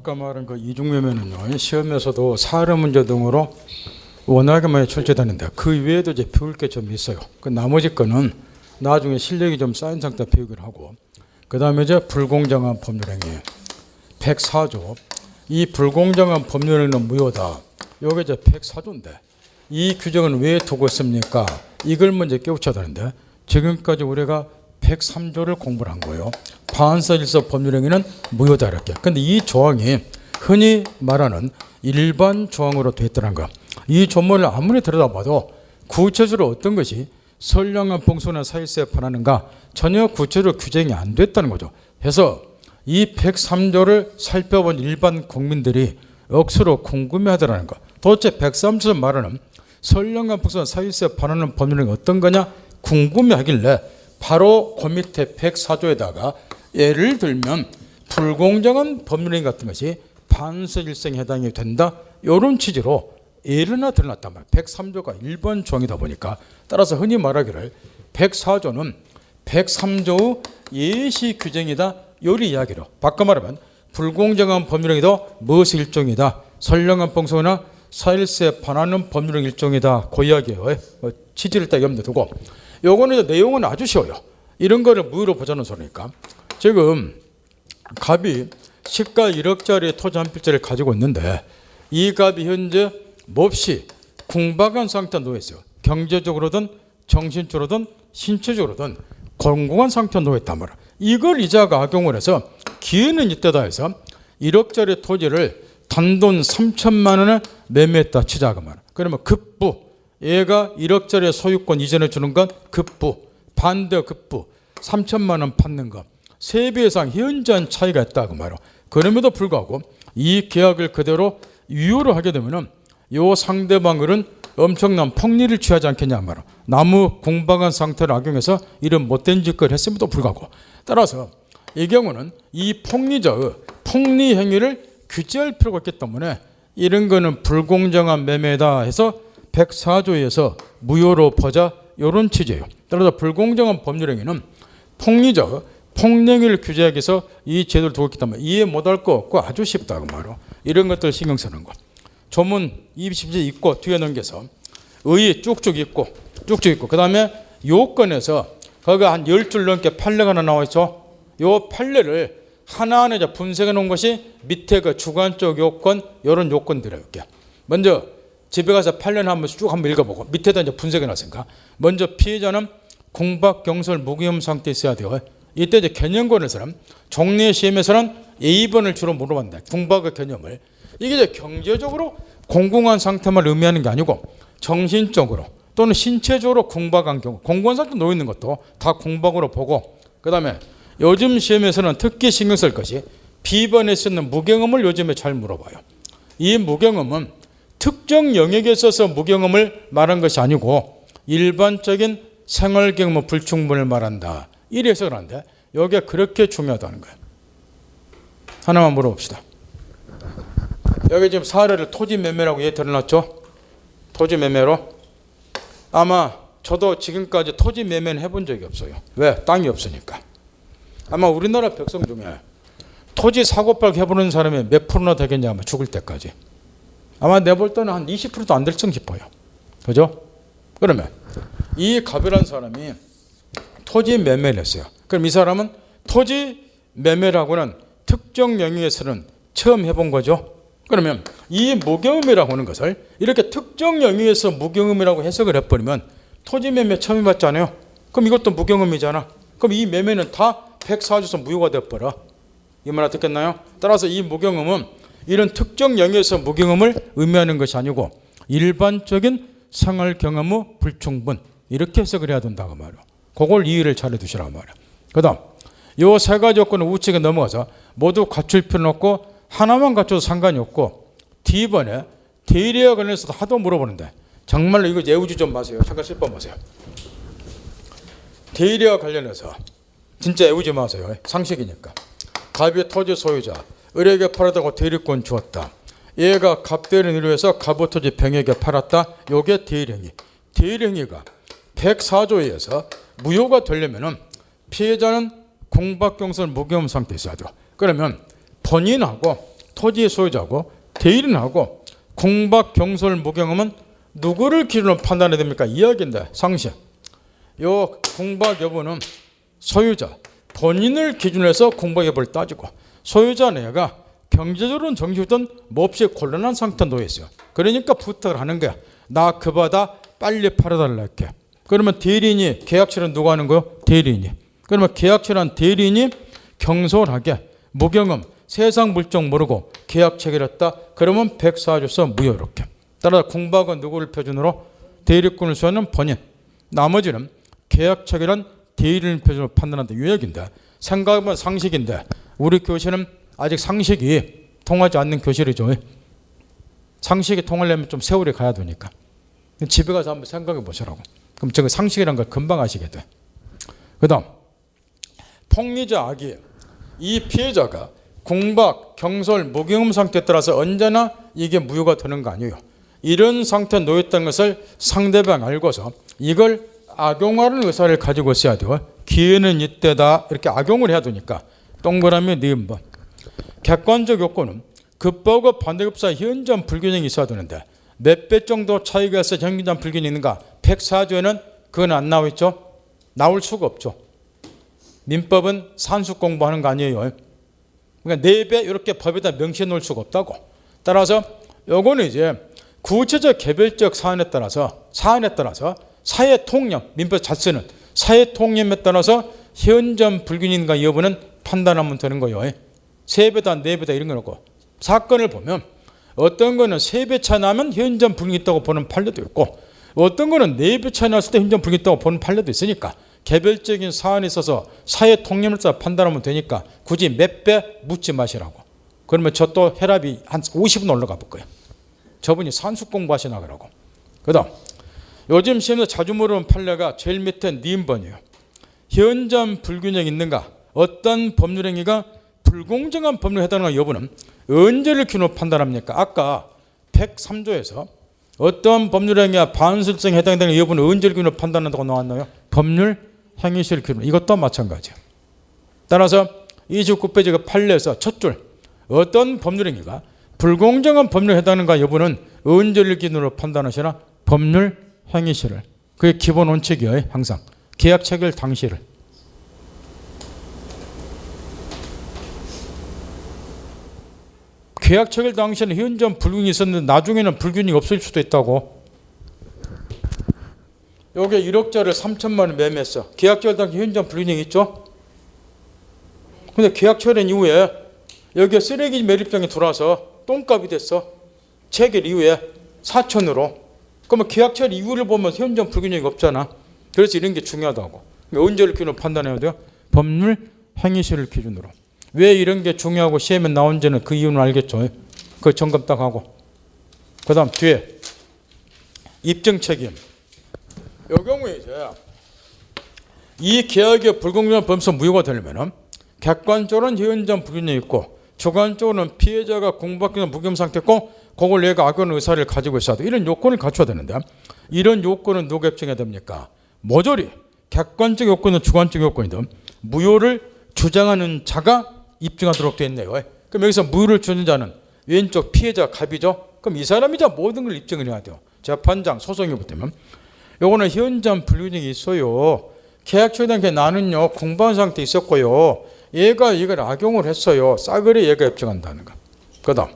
아까 말한 그 이중매매는요, 시험에서도 사례 문제 등으로 워낙에 많이 출제되는데 그 외에도 이제 배울 게 좀 있어요. 그 나머지 거는 나중에 실력이 좀 쌓인 상태 배우기를 하고, 그 다음에 이제 불공정한 법률행위 104조. 이 불공정한 법률행위는 무효다. 요게 이제 104조인데 이 규정은 왜 두고 있습니까? 이걸 먼저 깨우쳐야 되는데 지금까지 우리가 103조를 공부를 한 거예요. 반사질서 법률행위는 무효다 이렇게. 근데 이 조항이 흔히 말하는 일반 조항으로 되어 있다는 거. 이 조문을 아무리 들여다봐도 구체적으로 어떤 것이 선량한 봉수나 사유세에 반하는가 전혀 구체적으로 규정이 안 됐다는 거죠. 그래서 이 103조를 살펴본 일반 국민들이 억수로 궁금해하더라는 거. 도대체 103조에서 말하는 선량한 봉수나 사유세에 반하는 법률은 어떤 거냐 궁금해하길래 바로 그 밑에 104조에다가 예를 들면 불공정한 법률행위 같은 것이 반사질서에 해당이 된다. 이런 취지로 예를 하나 들어놨단 말이에요. 103조가 일반 조항이다 보니까 따라서 흔히 말하기를 104조는 103조의 예시 규정이다. 요리 이야기로 바꿔 말하면 불공정한 법률행위도 무엇의 일종이다. 선량한 봉수나 사일세에 반하는 법률행위 일종이다. 그 이야기예요. 취지를 딱 염두에 두고 요거는 내용은 아주 쉬워요. 이런 거를 무효로 보자는 소리니까 지금 갑이 시가 1억짜리 토지 한 필지를 가지고 있는데 이 갑이 현재 몹시 궁박한 상태에 놓여 있어요. 경제적으로든 정신적으로든 신체적으로든 공공한 상태에 놓여 있단 말이야. 이걸 이자가 악용을 해서 기회는 이때다 해서 1억짜리 토지를 단돈 3천만 원에 매매했다 치자고 말이야. 그러면 급부 얘가 1억짜리 소유권 이전해 주는 건 급부, 반대 급부 3천만 원 받는 거 3배 이상 현저한 차이가 있다고 말이야. 그럼에도 불구하고 이 계약을 그대로 유효로 하게 되면은 요 상대방은 엄청난 폭리를 취하지 않겠냐 말이야. 나무 궁박한 상태를 악용해서 이런 못된 짓을 했음에도 불구하고 따라서 이 경우는 이 폭리자의 폭리 행위를 규제할 필요가 있기 때문에 이런 거는 불공정한 매매다 해서 104조에서 무효로 보자 이런 취지예요. 따라서 불공정한 법률행위는 폭리자의 폭행위를 규제하기 위해서 이 제도를 두고 있기 때문에 이해 못할 거 없고 아주 쉽다고 말이에요. 이런 것들 신경 쓰는 거. 조문 20지 있고 뒤에 넘겨서 의의 쭉쭉 있고 그 다음에 요건에서 거기 한 10줄 넘게 판례가 하나 나와 있어. 요 판례를 하나하나 이제 분석해 놓은 것이 밑에 그 주관적 요건 이런 요건들이에요. 먼저 집에 가서 판례를 한번 읽어보고 밑에다 이제 분석해 놨으니까 먼저 피해자는 공박 경설 무기험 상태에 있어야 돼요. 이때 이제 개념권에서는 종례 시험에서는 A번을 주로 물어본다. 공박의 개념을. 이게 이제 경제적으로 공공한 상태만 의미하는 게 아니고 정신적으로 또는 신체적으로 공박한 경우 공공한 상태 놓여 있는 것도 다 공박으로 보고 그 다음에 요즘 시험에서는 특히 신경 쓸 것이 B번에 쓰는 무경험을 요즘에 잘 물어봐요. 이 무경험은 특정 영역에 있어서 무경험을 말한 것이 아니고 일반적인 생활경험 불충분을 말한다. 이래서 그런데 이게 그렇게 중요하다는 거예요. 하나만 물어봅시다. 여기 지금 사례를 토지 매매라고 예 드러났죠? 토지 매매로. 아마 저도 지금까지 토지 매매는 해본 적이 없어요. 왜? 땅이 없으니까. 아마 우리나라 백성 중에 토지 사고팔 해보는 사람이 몇 프로나 되겠냐 아마 죽을 때까지. 아마 내볼 때는 한 20%도 안 될 정도 싶어요. 그죠? 그러면 이 갑이라는 사람이 토지 매매를 했어요. 그럼 이 사람은 토지 매매라고는 특정 영역에서는 처음 해본 거죠. 그러면 이 무경험이라고 하는 것을 이렇게 특정 영역에서 무경험이라고 해석을 해버리면 토지 매매 처음 해봤잖아요. 그럼 이것도 무경험이잖아. 그럼 이 매매는 다 104조에서 무효가 돼버려. 이 말 듣겠나요? 따라서 이 무경험은 이런 특정 영역에서 무경험을 의미하는 것이 아니고 일반적인 생활 경험의 불충분 이렇게 해석을 해야 된다고 말이에요. 그걸 이해를 잘해 두시라고 말이에요. 그 다음 요 세 가지 요건을 우측에 넘어가서 모두 갖출 필요는 없고 하나만 갖춰도 상관이 없고 D번에 대리와 관련해서도 하도 물어보는데 정말로 이거 예우지 좀 마세요. 잠깐 실법 마세요. 대리와 관련해서 진짜 예우지 마세요. 상식이니까. 갑의 토지 소유자 을에게 팔았다고 대리권 주었다. 얘가 갑대리를 위해서 갑의 토지 병에게 팔았다. 요게 대리행위. 대리행위가 104조에 의해서 무효가 되려면은 피해자는 공박경설 무경험 상태에 있어야 돼요. 그러면 본인하고 토지의 소유자고 대리인하고 공박, 경솔, 무경험은 누구를 기준으로 판단해야 됩니까? 이야기인데 상식. 요 공박 여부는 소유자 본인을 기준으로 해서 공박 여부를 따지고 소유자 내가 경제적으로는 정신적으로는 몹시 곤란한 상태에 놓여 있어요. 그러니까 부탁을 하는 거야. 나 그 바다 빨리 팔아달라 이렇게. 그러면 대리인이 계약처리는 누가 하는 거요? 대리인이. 그러면 계약처리한 대리인이 경솔하게 무경험 세상 물정 모르고 계약 체결했다. 그러면 104조서 무효 이렇게. 따라서 공박은 누구를 표준으로? 대리권을 수하는 본인. 나머지는 계약 체결한 대리인 표준으로 판단한다. 이 얘기인데 생각해보면 상식인데 우리 교실은 아직 상식이 통하지 않는 교실이죠. 상식이 통하려면 좀 세월이 가야 되니까. 집에 가서 한번 생각해 보시라고. 그럼 저거 상식이라는 걸 금방 아시게 돼. 그 다음 폭리자 악이 이 피해자가 공박, 경솔, 무경험 상태에 따라서 언제나 이게 무효가 되는 거 아니에요. 이런 상태에 놓였다는 것을 상대방 알고서 이걸 악용하는 의사를 가지고 있어야 돼요. 기회는 이때다 이렇게 악용을 해야 되니까 동그라미 니은번. 객관적 요건은 급부하고 반대급 사이 현저한 불균형이 있어야 되는데 몇 배 정도 차이가 있어 현저한 불균형이 있는가? 104조에는 그건 안 나와 있죠. 나올 수가 없죠. 민법은 산수 공부하는 거 아니에요. 그러니까 4배 이렇게 법에다 명시해 놓을 수가 없다고. 따라서 요거는 이제 구체적 개별적 사안에 따라서 사회 통념, 민법 잘 쓰는 사회 통념에 따라서 현저한 불균형인가 여부는 판단하면 되는 거예요. 3배다 4배다 이런 건 없고 사건을 보면 어떤 거는 3배 차 나면 현저한 불균형이 있다고 보는 판례도 있고 어떤 거는 4배 차 났을 때 현저한 불균형이 있다고 보는 판례도 있으니까 개별적인 사안에 있어서 사회 통념을 따라 판단하면 되니까 굳이 몇 배 묻지 마시라고. 그러면 저 또 혈압이 한 50은 올라가 볼 거예요. 저분이 산수 공부하시나 그러고. 그 다음 요즘 시험에서 자주 물어보는 판례가 제일 밑에 니은번이에요. 현저한 불균형이 있는가? 어떤 법률 행위가 불공정한 법률에 해당하는 여부는 언제를 기준으로 판단합니까? 아까 103조에서 어떤 법률 행위가 반술성에 해당되는 여부는 언제를 기준으로 판단한다고 나왔나요? 법률 행위실 기준. 이것도 마찬가지예요. 따라서 29페이지 판례에서 첫 줄 어떤 법률 행위가 불공정한 법률에 해당하는가 여부는 언제를 기준으로 판단하시나? 법률 행위실을. 그게 기본 원칙이에요. 항상 계약 체결 당시를. 계약 체결 당시에는 현저한 불균형이 있었는데 나중에는 불균형이 없을 수도 있다고. 요게 1억짜리를 3천만 원 매매했어. 계약 체결 당시 현저한 불균형이 있죠. 근데 계약 체결한 이후에 여기에 쓰레기 매립장에 들어와서 똥값이 됐어. 체결 이후에 4천으로. 그러면 계약 체결 이후를 보면 현저한 불균형이 없잖아. 그래서 이런 게 중요하다고. 언제를 기준으로 판단해야 돼요? 법률 행위실을 기준으로. 왜 이런 게 중요하고 시험에 나온지는 그 이유는 알겠죠. 그걸 점검 딱 하고. 그 다음 뒤에 입증 책임. 이 경우에 이제 이 계약의 불공정한 범죄 무효가 되려면 객관적으로는 현저한 불균형이 있고 주관적으로는 피해자가 공박이나 무혐의 상태고 그걸 내가 악용 의사를 가지고 있어야 돼. 이런 요건을 갖춰야 되는데 이런 요건은 누가 입증해야 됩니까? 모조리 객관적 요건은 주관적 요건이든 무효를 주장하는 자가 입증하도록 되어 있네요. 그럼 여기서 무효를 주는 자는 왼쪽 피해자 갑이죠. 그럼 이 사람이 자 모든 걸 입증을 해야 돼요. 재판장 소송이 붙으면 요거는 현저한 불균형이 있어요. 계약 처리된 게 나는요 공부한 상태에 있었고요. 얘가 이걸 악용을 했어요. 싸그리 얘가 입증한다는 거. 그 다음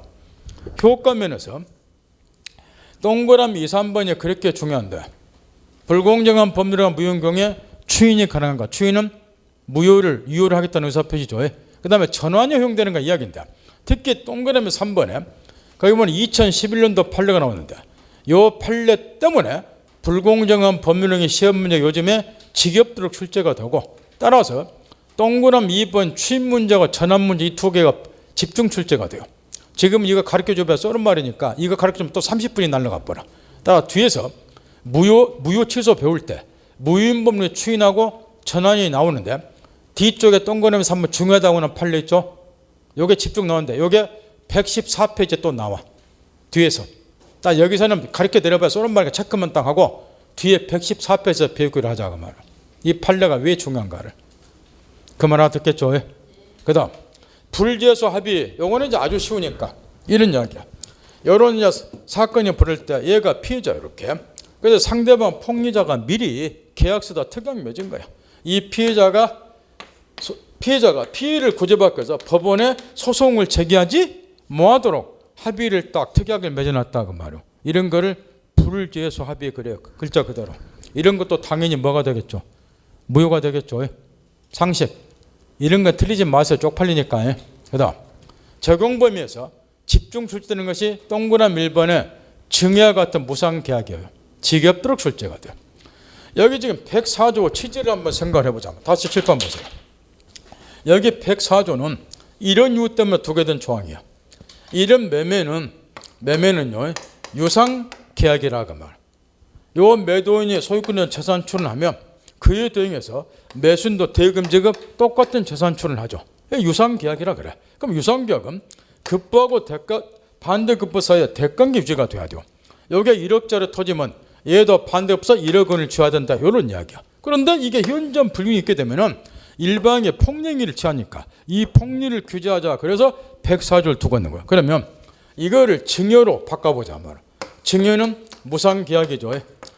효과 면에서 동그라미 2, 3번이 그렇게 중요한데 불공정한 법률과 무효인 경우에 추인이 가능한가? 추인은 무효를 유효를 하겠다는 의사표시죠. 그 다음에 전환이 허용되는 거 이야기인데 특히 동그라미 3번에 거기 보면 2011년도 판례가 나오는데 이 판례 때문에 불공정한 법률행위 시험 문제 요즘에 지겹도록 출제가 되고 따라서 동그라미 2번 추인 문제와 전환 문제 이 두 개가 집중 출제가 돼요. 지금 이거 가르쳐줘야 쏘는 말이니까 이거 가르쳐주면 또 30분이 날라가 버려. 따라 뒤에서 무효 취소 배울 때 무효인 법률 추인하고 전환이 나오는데 뒤쪽에 동그라미 3번 중요하다고 하는 판례 있죠. 요게 집중 나오는데 요게 114페이지에 또 나와. 뒤에서. 딱 여기서는 가르쳐 내려봐야 쏘는 말이니까 체크만 딱 하고 뒤에 114페이지에서 배우기를 하자 그 말이야. 이 판례가 왜 중요한가를. 그 말 알아듣겠죠. 그 다음 불제소 합의, 요거는 이제 아주 쉬우니까 이런 이야기야. 이런 이제 사건이 벌어질 때 얘가 피해자 이렇게. 그래서 상대방 폭리자가 미리 계약서다 특약을 맺은 거야. 이 피해자가 피해를 구제받기 위해서 법원에 소송을 제기하지 뭐하도록 합의를 딱 특약을 맺어놨다고 말이야. 이런 거를 불제소 합의 그래요. 글자 그대로. 이런 것도 당연히 뭐가 되겠죠? 무효가 되겠죠. 상식. 이런 거 틀리지 마세요. 쪽팔리니까. 그다음 적용 범위에서 집중 출제되는 것이 동그라미 1번의 증여와 같은 무상계약이에요. 지겹도록 출제가 돼요. 여기 지금 104조 취지를 한번 생각을 해보자. 다시 7번 보세요. 여기 104조는 이런 이유 때문에 두게 된 조항이야. 이런 매매는요 유상계약이라고 말. 요 매도인이 소유권의 재산 출원하면 그에 대응해서 매수인도 대금 지급 똑같은 재산 출원을 하죠. 유상계약이라 그래. 그럼 유상계약은 급부하고 반대급부 사이에 대관계 유지가 돼야 돼요. 여기에 1억짜리 토지면 얘도 반대급부사 1억 원을 줘야 된다. 이런 이야기야. 그런데 이게 현전 불균이 있게 되면은 일방의 폭행위를 취하니까 이 폭리를 규제하자. 그래서 104조를 두고 있는 거야. 그러면 이거를 증여로 바꿔보자 말이야. 증여는 무상계약이죠.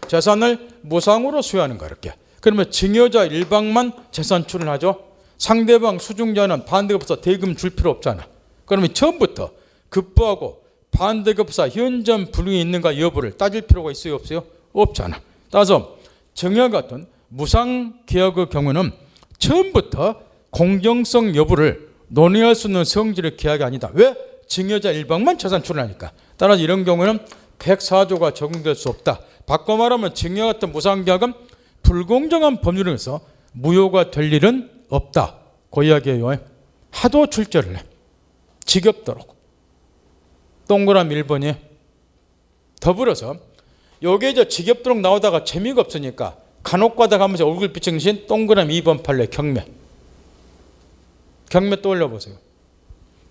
재산을 무상으로 수여하는 거야. 이렇게. 그러면 증여자 일방만 재산 출원하죠. 상대방 수중자는 반대급부사 대금 줄 필요 없잖아. 그러면 처음부터 급부하고 반대급부사 현전 불응이 있는가 여부를 따질 필요가 있어요? 없어요? 없잖아. 따라서 증여 같은 무상계약의 경우는 처음부터 공정성 여부를 논의할 수 있는 성질의 계약이 아니다. 왜? 증여자 일방만 재산 출원하니까. 따라서 이런 경우는 104조가 적용될 수 없다. 바꿔 말하면 증여 같은 무상계약은 불공정한 법률에서 무효가 될 일은 없다. 그 이야기예요. 하도 출제를 해. 지겹도록. 동그라미 1번이. 더불어서 요게 이제 지겹도록 나오다가 재미가 없으니까 간혹 가다 가면서 얼굴 비칭신 동그라미 2번 판례 경매. 경매 떠올려 보세요.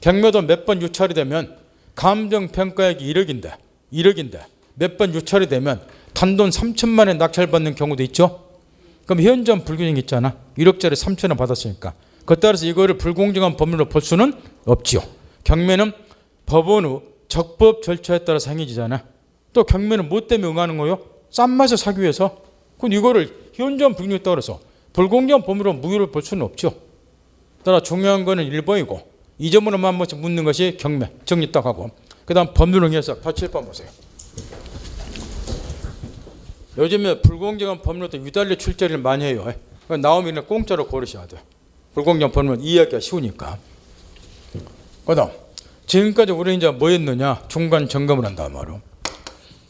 경매도 몇 번 유찰이 되면 감정평가액이 1억인데 몇 번 유찰이 되면 단돈 3천만 원 낙찰받는 경우도 있죠. 그럼 현전 불균형이 있잖아. 1억짜리 3천 원 받았으니까. 그 따라서 이거를 불공정한 법률로 볼 수는 없지요. 경매는 법원 후 적법 절차에 따라서 행해지잖아. 또 경매는 뭐 때문에 응하는 거요? 싼 맛에 사기 위해서. 그럼 이거를 현전 불균형에 따라서 불공정한 법률로 무효를 볼 수는 없죠. 따라 중요한 거는 1번이고 이 점으로만 한 번씩 묻는 것이 경매. 정리 딱 하고. 그 다음 법률 해석. 다시 7번 보세요. 요즘에 불공정한 법률도 유달리 출제를 많이 해요. 나오면 공짜로 고르셔야 돼요. 불공정한 법률 이해하기가 쉬우니까. 그 다음 지금까지 우리는 이제 뭐 했느냐? 중간 점검을 한다 말이에요.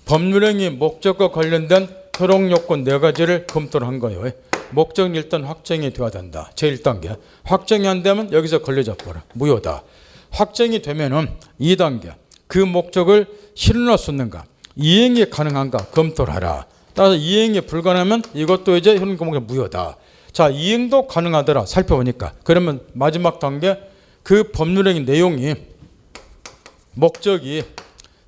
법률행위 목적과 관련된 효력 요건 4가지를 검토를 한 거예요. 목적은 일단 확정이 되어야 된다. 제1단계. 확정이 안 되면 여기서 걸려져 버려. 무효다. 확정이 되면은 2단계. 그 목적을 실현할 수 있는가? 이행이 가능한가? 검토를 하라. 따라서 이행이 불가능하면 이것도 이제 현행 목적 무효다. 자, 이행도 가능하더라. 살펴보니까. 그러면 마지막 단계 그 법률행위 내용이 목적이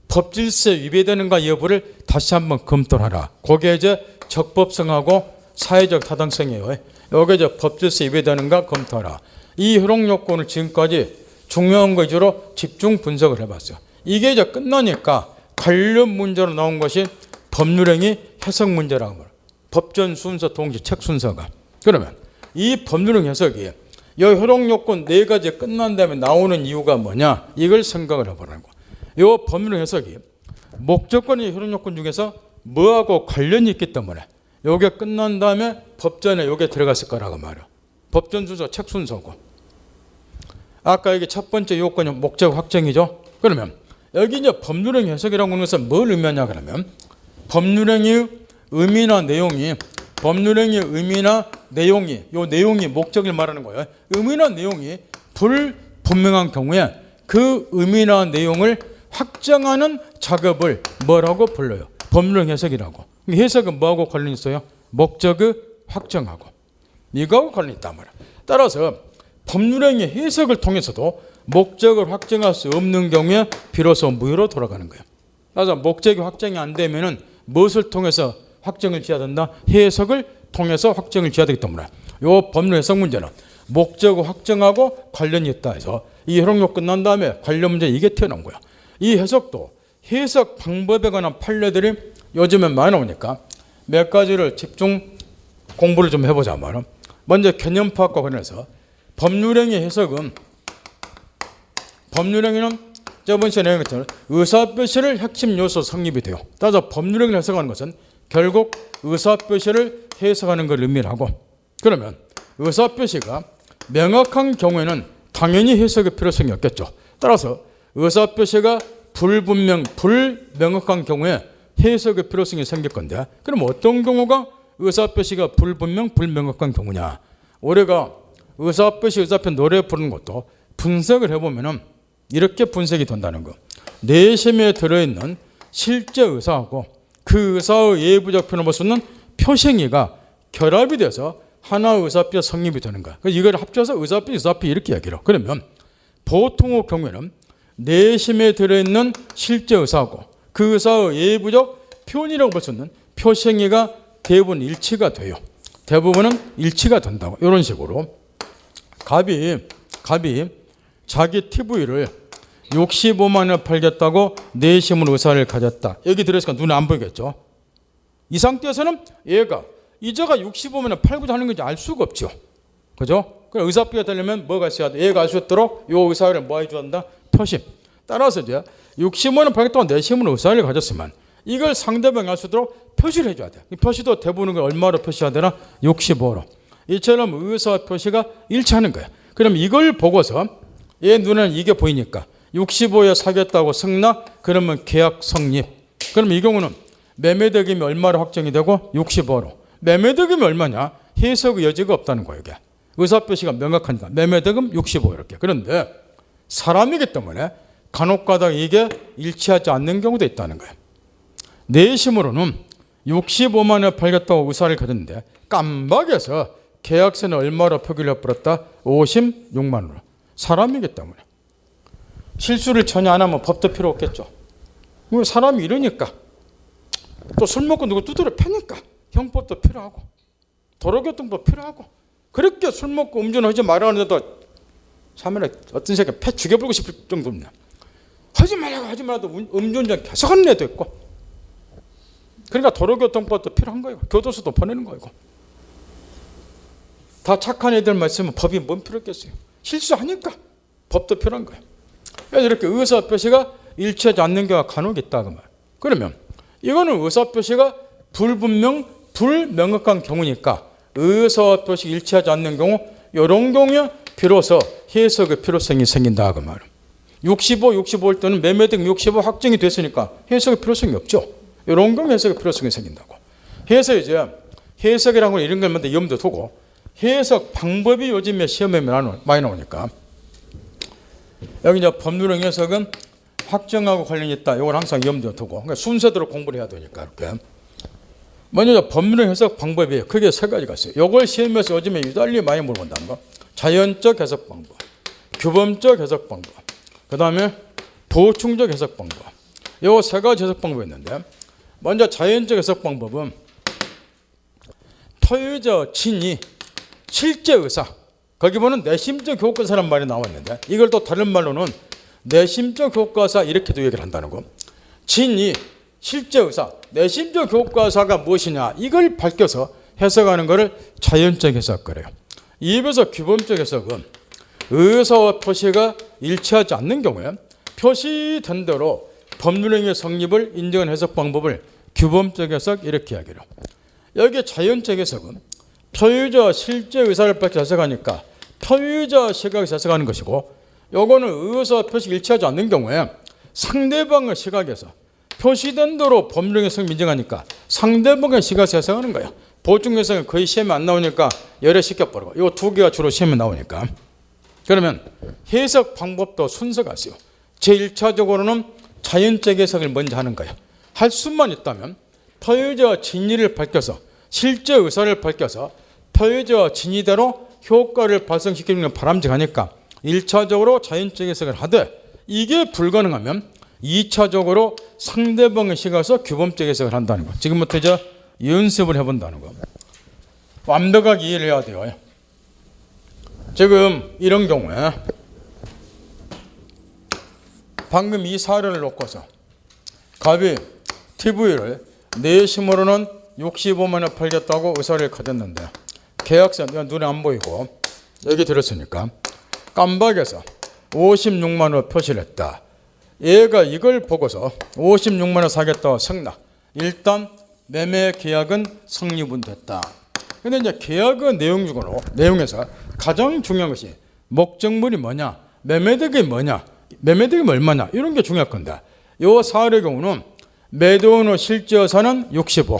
법질서에 위배되는가 여부를 다시 한번 검토를 하라. 그게 이제 적법성하고 사회적 타당성이에요. 여기 이제 법질서에 위배되는가 검토하라. 이 효력 요건을 지금까지 중요한 거 위주로 집중 분석을 해봤어요. 이게 이제 끝나니까 관련 문제로 나온 것이 법률행위 해석 문제라고 말해요. 법전 순서 동시 책 순서가. 그러면 이 법률행위 해석이 이 효력 요건 4가지 끝난 다음에 나오는 이유가 뭐냐? 이걸 생각을 해보라는 거예요. 이 법률 해석이 목적권의 효력 요건 중에서 뭐하고 관련이 있기 때문에 이게 끝난 다음에 법전에 이게 들어갔을 거라고 말이야. 법전 순서 책 순서고. 아까 이게 첫 번째 요건이 목적 확정이죠. 그러면 여기 이제 법률행위 해석이라고 하는 것은 뭘 의미하냐 그러면 법률행위 의미나 내용이 요 내용이 목적을 말하는 거예요. 의미나 내용이 불분명한 경우에 그 의미나 내용을 확정하는 작업을 뭐라고 불러요? 법률 해석이라고. 해석은 뭐하고 관련이 있어요? 목적의 확정하고. 이거하고 관련이 있단 말이야. 따라서 법률행위 해석을 통해서도 목적을 확정할 수 없는 경우에 비로소 무효로 돌아가는 거예요. 따라서 목적이 확정이 안 되면은 무엇을 통해서 확정을 지어야 된다? 해석을 통해서 확정을 지어야 되기 때문에 이 법률 해석 문제는 목적을 확정하고 관련이 있다 해서 이 해석력 끝난 다음에 관련 문제 이게 튀어나온 거야. 이 해석도 해석 방법에 관한 판례들이 요즘엔 많이 나오니까 몇 가지를 집중 공부를 좀 해보자 말은. 먼저 개념파악과 관련해서 법률행위 해석은 법률행위는 저번 시간에 얘기한 것처럼 의사표시를 핵심 요소 성립이 돼요. 따라서 법률행위를 해석하는 것은 결국 의사표시를 해석하는 걸 의미를 하고, 그러면 의사표시가 명확한 경우에는 당연히 해석의 필요성이 없겠죠. 따라서 의사표시가 불명확한 경우에 해석의 필요성이 생길 건데, 그럼 어떤 경우가 의사표시가 불명확한 경우냐? 우리가 의사표 노래 부르는 것도 분석을 해보면은 이렇게 분석이 된다는 거. 내심에 들어있는 실제 의사하고 그 의사의 예부적 표현을 볼 수 있는 표시행위가 결합이 돼서 하나의 의사표 성립이 되는 거야. 이걸 합쳐서 의사표 이렇게 얘기해요. 그러면 보통의 경우에는 내심에 들어있는 실제 의사하고 그 의사의 예부적 표현이라고 볼 수 있는 표시행위가 대부분 일치가 돼요. 대부분은 일치가 된다고. 이런 식으로 갑이 자기 TV를 65만 원에 팔겠다고 내심으로 의사를 가졌다. 여기 들어있으니까 눈에 안 보이겠죠. 이 상태에서는 얘가 이자가 65만 원에 팔고자 하는 건지 알 수가 없죠. 그죠? 그럼 의사표가 되려면 뭐가 있어야 돼? 얘가 알 수 있도록 이 의사를 뭐 해줘야 한다? 표시. 따라서 이제 65만 원 팔겠다고 내심으로 의사를 가졌으면 이걸 상대방이 알 수 있도록 표시를 해줘야 돼. 이 표시도 대부분 얼마로 표시해야 되나? 65로. 이처럼 의사 표시가 일치하는 거야. 그럼 이걸 보고서 얘 눈에는 이게 보이니까 65에 사겠다고 승낙, 그러면 계약 성립. 그럼 이 경우는 매매대금이 얼마로 확정이 되고 65로. 매매대금이 얼마냐? 해석의 여지가 없다는 거예요. 이게. 의사표시가 명확하니까 매매대금 65 이렇게. 그런데 사람이기 때문에 간혹가다 이게 일치하지 않는 경우도 있다는 거예요. 내심으로는 65만 원에 팔겠다고 의사를 가졌는데 깜박해서 계약서는 얼마로 표기를 해버렸다? 56만 원으로. 사람이기 때문에. 실수를 전혀 안 하면 법도 필요 없겠죠. 사람이 이러니까. 또 술 먹고 누구 두드려 패니까 형법도 필요하고 도로교통도 필요하고 그렇게 술 먹고 음주하지 말라는데도 사면에 어떤 새끼 패 죽여버리고 싶을 정도입니다. 하지 말라도 음주운전 계속 하는 애도 있고. 그러니까 도로교통법도 필요한 거예요. 교도소도 보내는 거예요. 다 착한 애들만 있으면 법이 뭔 필요 있겠어요. 실수하니까 법도 필요한 거예요. 그래서 이렇게 의사표시가 일치하지 않는 경우가 간혹 있다 그 말. 그러면 이거는 의사표시가 불명확한 경우니까 의사표시 일치하지 않는 경우 이런 경우에 비로소 해석의 필요성이 생긴다 그 말. 65일 때는 매매등 65 확정이 됐으니까 해석의 필요성이 없죠. 이런 경우 해석의 필요성이 생긴다고. 해석이라는 건 이런 걸 먼저 염두에 두고 해석 방법이 요즘에 시험에 많이 나오니까 여기 이제 법률형 해석은 확정하고 관련이 있다. 이걸 항상 염두에 두고 그러니까 순서대로 공부를 해야 되니까 이렇게. 먼저 법률형 해석 방법이 크게 세 가지가 있어요. 이걸 시험에서 요즘에 유달리 많이 물어본다는 거. 자연적 해석 방법, 규범적 해석 방법, 그 다음에 도충적 해석 방법. 이 세 가지 해석 방법이 있는데 먼저 자연적 해석 방법은 토의자 진위 실제 의사, 거기 보면 내심적 교과사라는 말이 나왔는데 이걸 또 다른 말로는 내심적 교과사 이렇게도 얘기를 한다는 거. 진위, 실제 의사, 내심적 교과사가 무엇이냐 이걸 밝혀서 해석하는 것을 자연적 해석 그래요. 이에 비해서 규범적 해석은 의사와 표시가 일치하지 않는 경우에 표시된 대로 법률행위의 성립을 인정한 해석 방법을 규범적 해석 이렇게 이야기해요. 여기 자연적 해석은 표의자 실제 의사를 밝혀 해석하니까 표의자 시각에서 해석하는 것이고 요거는 의사 표시가 일치하지 않는 경우에 상대방의 시각에서 표시된 대로 법률행위 성립 인정하니까 상대방의 시각에서 해석하는 거예요. 보충 해석은 거의 시험에 안 나오니까 열애시켜버리고 이 두 개가 주로 시험에 나오니까. 그러면 해석 방법도 순서가 있어요. 제1차적으로는 자연적 해석을 먼저 하는 거예요. 할 수만 있다면 표의자 진위를 밝혀서 실제 의사를 밝혀서 표의자 진위대로 효과를 발생시키는 건 바람직하니까 1차적으로 자연적 해석을 하되 이게 불가능하면 2차적으로 상대방의 시각에서 규범적 해석을 한다는 거. 지금부터 이제 연습을 해본다는 거. 완벽하게 이해를 해야 돼요. 지금 이런 경우에 방금 이 사례를 놓고서 갑이 TV를 내심으로는 65만 원 팔겠다고 의사를 가졌는데 계약서 눈에 안 보이고 여기 들었으니까 깜박에서 56만 원 표시를 했다. 얘가 이걸 보고서 56만 원 사겠다고 성납. 일단 매매 계약은 성립은 됐다. 근데 이제 계약의 내용에서 가장 중요한 것이 목적물이 뭐냐, 매매대금이 뭐냐, 매매대금이 얼마냐 이런 게 중요할 건데 이 사례의 경우는 매도인의 실제 여사는 65,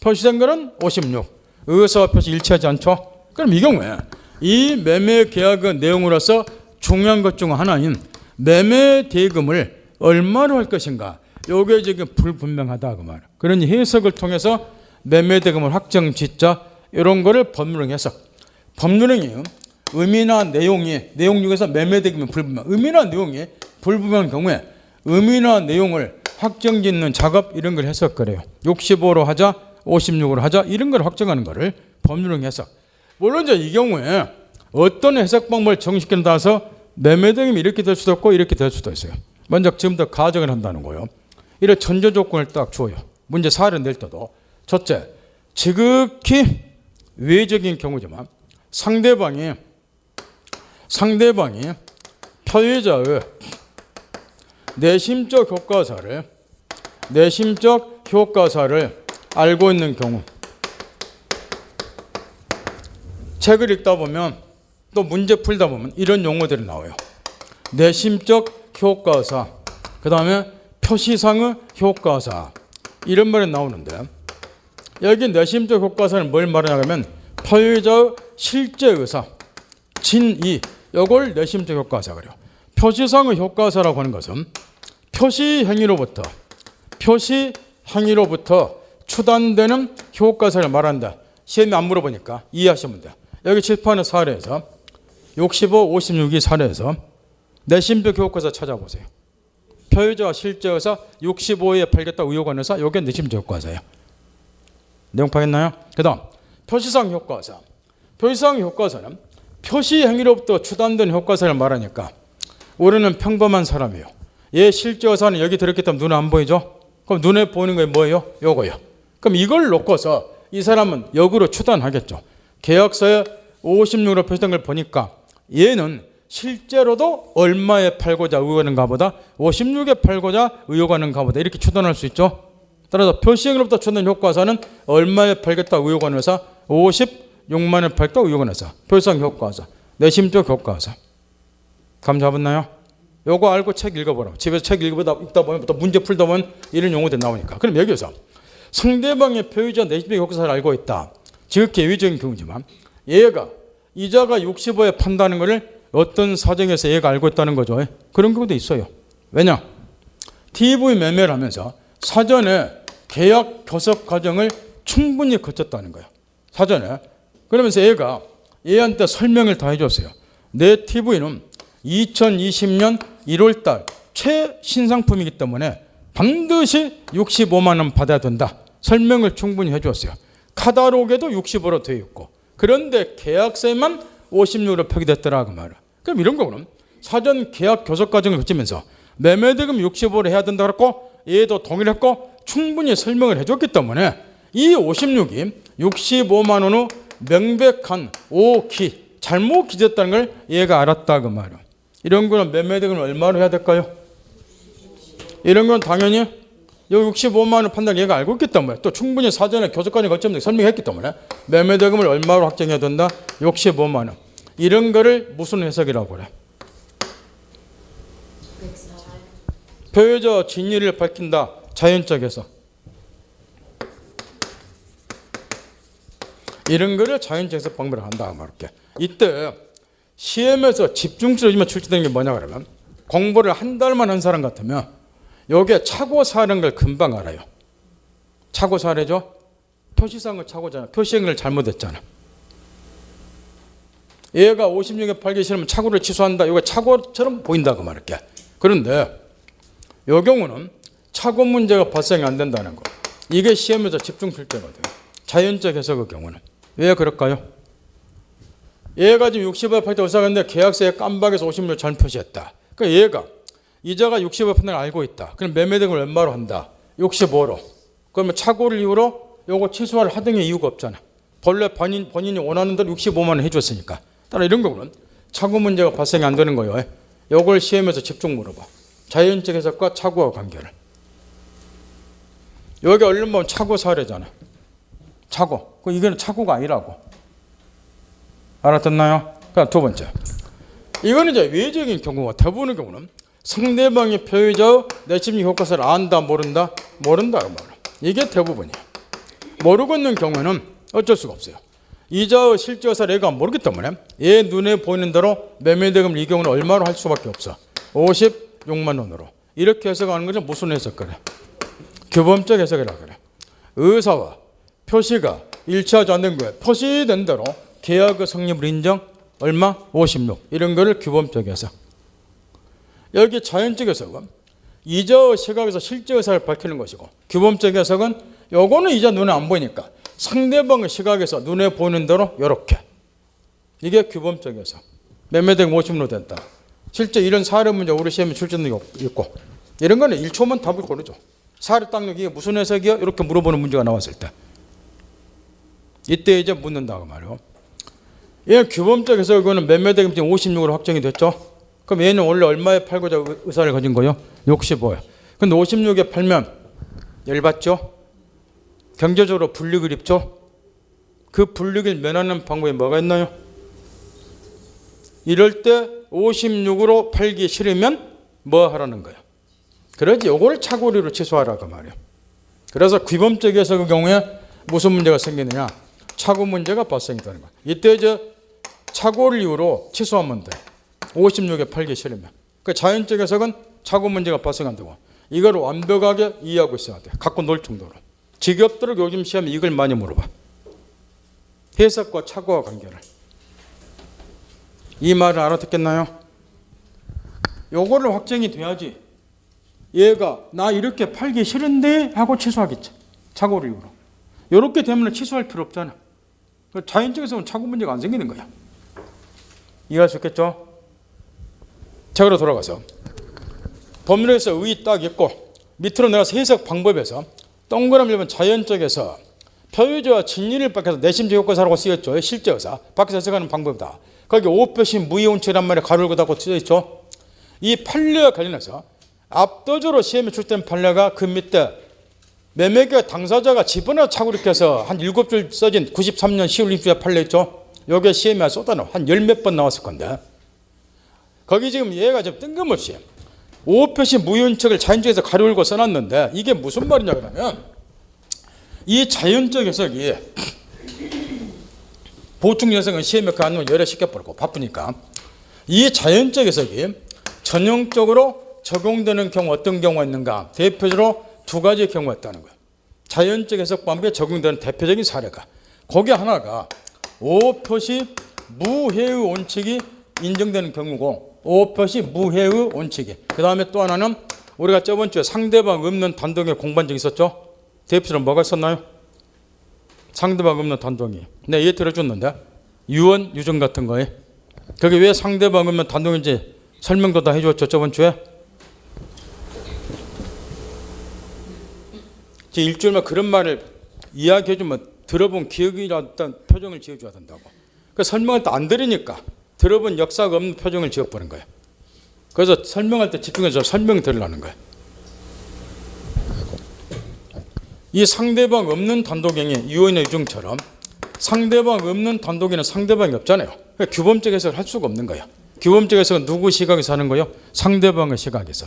표시된 거는 56. 의사와 표시 일치하지 않죠? 그럼 이 경우에 이 매매 계약의 내용으로서 중요한 것 중 하나인 매매 대금을 얼마로 할 것인가? 요게 지금 불분명하다 그 말. 그러니 해석을 통해서 매매 대금을 확정 짓자 이런 거를 법률형 해석. 법률형이 의미나 내용 중에서 매매 대금이 불분명. 의미나 내용이 불분명한 경우에 의미나 내용을 확정 짓는 작업 이런 걸 해석그래요. 65로 하자, 56으로 하자 이런 걸 확정하는 거를 법률형 해석. 물론 이제 이 경우에 어떤 해석 방법을 정식에 따라서 매매 대금이 이렇게 될 수도 있고 이렇게 될 수도 있어요. 먼저 지금부터 가정을 한다는 거예요. 이런 전제 조건을 딱 주어요. 문제 사례를 낼 때도 첫째, 지극히 외적인 경우지만 상대방이 표의자의 내심적 효과사를 알고 있는 경우. 책을 읽다 보면 또 문제 풀다 보면 이런 용어들이 나와요. 내심적 효과사, 그 다음에 표시상의 효과사 이런 말이 나오는데 여기 내심적 효과사는 뭘 말하냐면 표의자의 실제 의사, 진의 이걸 내심적 효과사 그래요. 표시상의 효과사라고 하는 것은 표시 행위로부터 추단되는 효과사를 말한다. 시험에 안 물어보니까 이해하시면 돼요. 여기 칠판의 사례에서 65, 56이 사례에서 내심적 효과사 찾아보세요. 표의자와 실제 의사 65에 팔겠다 의혹한 의사 이게 내심적 효과사예요. 내용 파겠나요? 그 다음 표시상 효과사. 표시상 효과사는 표시 행위로부터 추단된 효과사를 말하니까 우리는 평범한 사람이에요. 얘 실제 의사는 여기 들었기 때문에 눈에 안 보이죠? 그럼 눈에 보이는 게 뭐예요? 요거요. 그럼 이걸 놓고서 이 사람은 역으로 추단하겠죠. 계약서에 56으로 표시된 걸 보니까 얘는 실제로도 얼마에 팔고자 의혹하는가 보다 56에 팔고자 의혹하는가 보다 이렇게 추단할 수 있죠. 따라서 표시행위로부터 추단된 효과사는 얼마에 팔겠다 의혹하는 회사 56만 원 팔겠다 의혹하는 회사 표시상 효과사 내심적 효과사. 감 잡았나요? 요거 알고 책 읽어보라고. 집에서 책 읽다 보면 또 문제 풀다 보면 이런 용어들이 나오니까. 그럼 여기서 상대방의 표의자 내심적 효과사를 알고 있다. 지극히 예외적인 경우지만 얘가 이자가 65에 판다는 것을 어떤 사정에서 얘가 알고 있다는 거죠. 그런 경우도 있어요. 왜냐? TV 매매를 하면서 사전에 계약 교섭 과정을 충분히 거쳤다는 거예요. 사전에. 그러면서 얘한테 설명을 다 해줬어요. 내 TV는 2020년 1월달 최신상품이기 때문에 반드시 65만 원 받아야 된다. 설명을 충분히 해줬어요. 카탈로그에도 65로 되어 있고 그런데 계약서에만 56으로 표기됐더라 그 말이야. 그럼 이런 거는 사전 계약 교섭 과정을 거치면서 매매대금 65로 해야 된다 그랬고 얘도 동의를 했고 충분히 설명을 해줬기 때문에 이 56이 65만 원의 명백한 오기 잘못 기재했다는 걸 얘가 알았다 그 말이야. 이런 거는 매매대금을 얼마로 해야 될까요? 이런 건 당연히 65만 원 판단 얘가 알고 있기 때문에 또 충분히 사전에 교섭 과정 거치면서 설명했기 때문에 매매대금을 얼마로 확정해야 된다? 65만 원. 이런 거를 무슨 해석이라고 그래? 표의자 진위를 밝힌다. 자연적 해석. 이런 거를 자연적 해석 방법을 한다 말할게. 이때 시험에서 집중적으로 출제되는 게 뭐냐 그러면 공부를 한 달만 한 사람 같으면 요게 차고 사는 걸 금방 알아요. 차고 사례죠? 표시상을 차고잖아. 표시행위를 잘못했잖아. 얘가 56에 팔기 싫으면 차고를 취소한다. 이거 차고처럼 보인다고 말할게. 그런데 이 경우는 차고 문제가 발생이 안 된다는 거. 이게 시험에서 집중 출제거든요. 자연적 해석의 경우는. 왜 그럴까요? 얘가 지금 60에 팔 때 의사가 있는데 계약서에 깜박에서 56을 잘못 표시했다. 그러니까 얘가 이자가 65%를 알고 있다. 그럼 매매대금을 얼마로 한다? 65로. 그러면 착오를 이유로 요거 취소할 하등의 이유가 없잖아. 본래 본인이 원하는 대로 65만 원 해줬으니까. 따라 이런 경우는 착오 문제가 발생이 안 되는 거예요. 요걸 시험에서 집중 물어봐. 자연적 해석과 착오와 관계를. 여기 얼른 보면 착오 사례잖아. 착오. 이거는 착오가 아니라고. 알아듣나요? 그럼 두 번째. 이거는 이제 외적인 경우가 대부분의 경우는 상대방의 표의자의 내심적 효과를 안다, 모른다? 모른다. 이게 대부분이에요. 모르고 있는 경우에는 어쩔 수가 없어요. 이자의 실제 의사를 얘가 모르기 때문에 얘 눈에 보이는 대로 매매대금을 이 경우는 얼마로 할 수밖에 없어. 56만 원으로. 이렇게 해석하는 거죠. 무슨 해석 그래? 규범적 해석이라 그래. 의사와 표시가 일치하지 않는 거예요. 표시된 대로 계약의 성립을 인정. 얼마? 56. 이런 거를 규범적 해석. 여기 자연적 해석은 이자의 시각에서 실제 의사를 밝히는 것이고, 규범적 해석은 요거는 이자 눈에 안 보이니까 상대방의 시각에서 눈에 보이는 대로 요렇게. 이게 규범적 해석. 매매대금 50으로 됐다. 실제 이런 사례 문제 우리 시험에 출제된 게 있고, 이런 거는 1초만 답을 고르죠. 사례 딱력 이게 무슨 해석이야? 이렇게 물어보는 문제가 나왔을 때 이때 이제 묻는다고 말이요. 얘는 규범적 해석은 매매대금 지금 56으로 확정이 됐죠. 그럼 얘는 원래 얼마에 팔고자 의사를 가진 거예요? 65요. 근데 56에 팔면 열받죠? 경제적으로 불이익을 입죠? 그 불이익을 면하는 방법이 뭐가 있나요? 이럴 때 56으로 팔기 싫으면 뭐 하라는 거예요? 그러지 요걸 착오리로 취소하라고 말이에요. 그래서 규범적 해석의 경우에 무슨 문제가 생기느냐? 착오 문제가 발생이 되는 거예요. 이때 이제 착오를 이유로 취소하면 돼. 56에 팔기 싫으면. 그 자연적 해석은 착오 문제가 발생한다고. 이걸 완벽하게 이해하고 있어야 돼. 갖고 놀 정도로. 지겹도록 요즘 시험에 이걸 많이 물어봐. 해석과 착오와 관계를. 이 말을 알아듣겠나요? 요거를 확정이 돼야지 얘가 나 이렇게 팔기 싫은데 하고 취소하겠지. 착오를 이유로. 이렇게 되면 취소할 필요 없잖아. 자연적 해석은 착오 문제가 안 생기는 거야. 이해할 수 있겠죠? 책으로 돌아가서 법률에서 의 딱 있고 밑으로 내려서 해석 방법에서 동그라미 보면 자연적 해석, 표의자와 진리를 밝혀서 내심적 효과사라고 쓰였죠. 실제 의사 밖에서 해석하는 방법이다. 거기 오표시 무이온치란 말에 가로를 닫고 쓰여있죠. 이 판례와 관련해서 압도적으로 시험에 출제된 판례가 그 밑에 매매계 당사자가 집어넣어 차고 이렇게 해서 한 7줄 써진 93년 10월 20일에 판례 있죠. 요게 시험에 쏟아넣어 한 10몇 번 나왔을 건데 거기 지금 얘가 좀 뜬금없이 오표시 무이온책을 자연적에서 가로열고 써놨는데 이게 무슨 말이냐 그러면 이 자연적 해석이 보충 해석은 시험에 그 안 넣으면 열에 시켜버리고 바쁘니까 이 자연적 해석이 전형적으로 적용되는 경우 어떤 경우가 있는가? 대표적으로 두 가지의 경우가 있다는 거예요. 자연적 해석 방법에 적용되는 대표적인 사례가 거기 하나가 오표시 무해의 원칙이 인정되는 경우고 오표시 무해의 원칙이 그 다음에 또 하나는 우리가 저번 주에 상대방 없는 단독에 공부한 적 있었죠? 대표적으로 뭐가 있었나요? 상대방 없는 단독이 내가 얘 들어줬는데 유언, 유정 같은 거에 그게 왜 상대방 없는 단독인지 설명도 다 해줬죠 저번 주에 일주일만 그런 말을 이야기해주면 들어본 기억이라던 표정을 지어줘야 된다고. 그 설명할 때 안 들으니까 들어본 역사가 없는 표정을 지어버린 거예요. 그래서 설명할 때 집중해서 설명 들으려는 거예요. 이 상대방 없는 단독행위 유언의 유증처럼 상대방 없는 단독에는 상대방이 없잖아요. 그러니까 규범적 해석을 할 수가 없는 거예요. 규범적 해석은 누구 시각에서 하는 거예요? 상대방의 시각에서.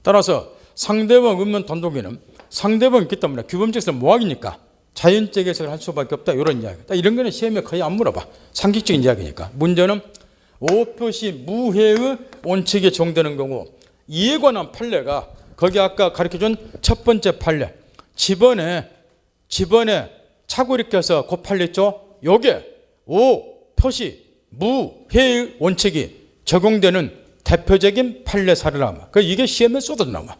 따라서 상대방 없는 단독에는 상대방이 있기 때문에 규범적 해석은 모학이니까 자연적 해석을 할 수밖에 없다. 이런 이야기. 이런 거는 시험에 거의 안 물어봐. 상식적인 이야기니까. 문제는 오표시 무해의 원칙에 적용되는 경우 이에 관한 판례가 거기 아까 가르쳐준 첫 번째 판례 집안에 차고 이렇게 해서 그 판례 있죠. 요게 오표시 무해의 원칙이 적용되는 대표적인 판례 사례라. 이게 시험에 쏟아져 나와.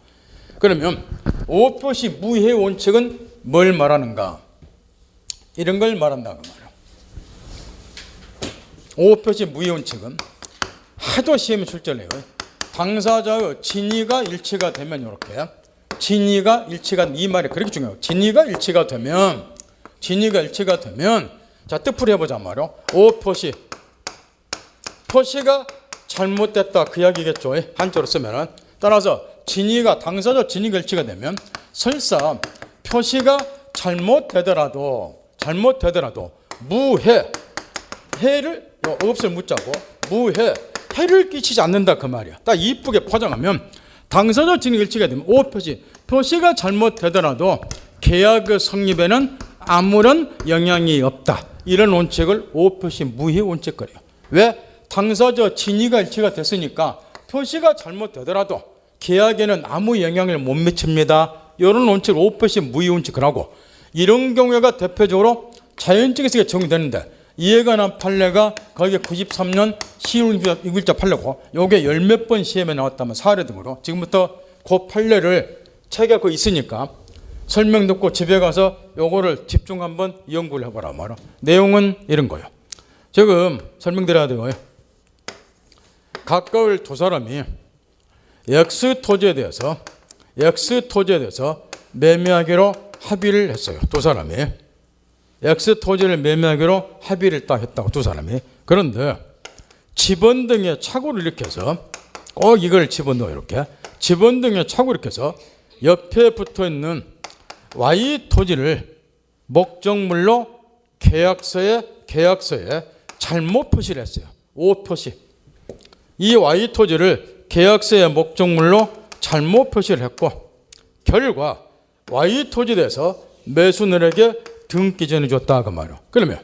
그러면 오표시 무해의 원칙은 뭘 말하는가? 이런 걸 말한다고 말이야. 오표시 무해의 원칙은 하도 시험에 출제를 해요. 당사자의 진위가 일치가 되면 이렇게 진위가 일치가 이 말이 그렇게 중요해요. 진위가 일치가 되면 자 뜻풀이 해보자 말이요. 오 표시가 잘못됐다 그 이야기겠죠. 한자로 쓰면은 따라서 진위가 당사자 진위가 일치가 되면 설사 표시가 잘못되더라도 해를 없을 묻자고 해를 끼치지 않는다 그 말이야. 딱 이쁘게 포장하면 당사자 진위가 일치가 되면 오 표시가 잘못되더라도 계약의 성립에는 아무런 영향이 없다. 이런 원칙을 오 표시 무해 원칙 그래요. 왜? 당사자 진위가 일치가 됐으니까 표시가 잘못되더라도 계약에는 아무 영향을 못 미칩니다. 이런 원칙을 오 표시 무해 원칙을 하고 이런 경우가 대표적으로 자연적에서 적용되는데 이에 관한 판례가 거기에 93년 10월 6일자 판례고 요게 열 몇 번 시험에 나왔다면 사례 등으로 지금부터 그 판례를 책에 그 있으니까 설명 듣고 집에 가서 요거를 집중 한번 연구를 해보라 말이야. 내용은 이런 거예요. 지금 설명드려야 돼요. 가까울 두 사람이 X 토지에 대해서 매매하기로 합의를 했어요. 두 사람이 X 토지를 매매하기로 합의를 딱 했다고 두 사람이. 그런데 지번 등에 착오를 일으켜서 꼭 이걸 집어넣어 이렇게 지번 등에 착오를 일으켜서 옆에 붙어있는 Y 토지를 목적물로 계약서에 잘못 표시를 했어요. 오 표시. 이 Y 토지를 계약서의 목적물로 잘못 표시를 했고 결과 Y 토지에 대해서 매수인에게 등기 전해줬다 그 말이에요. 그러면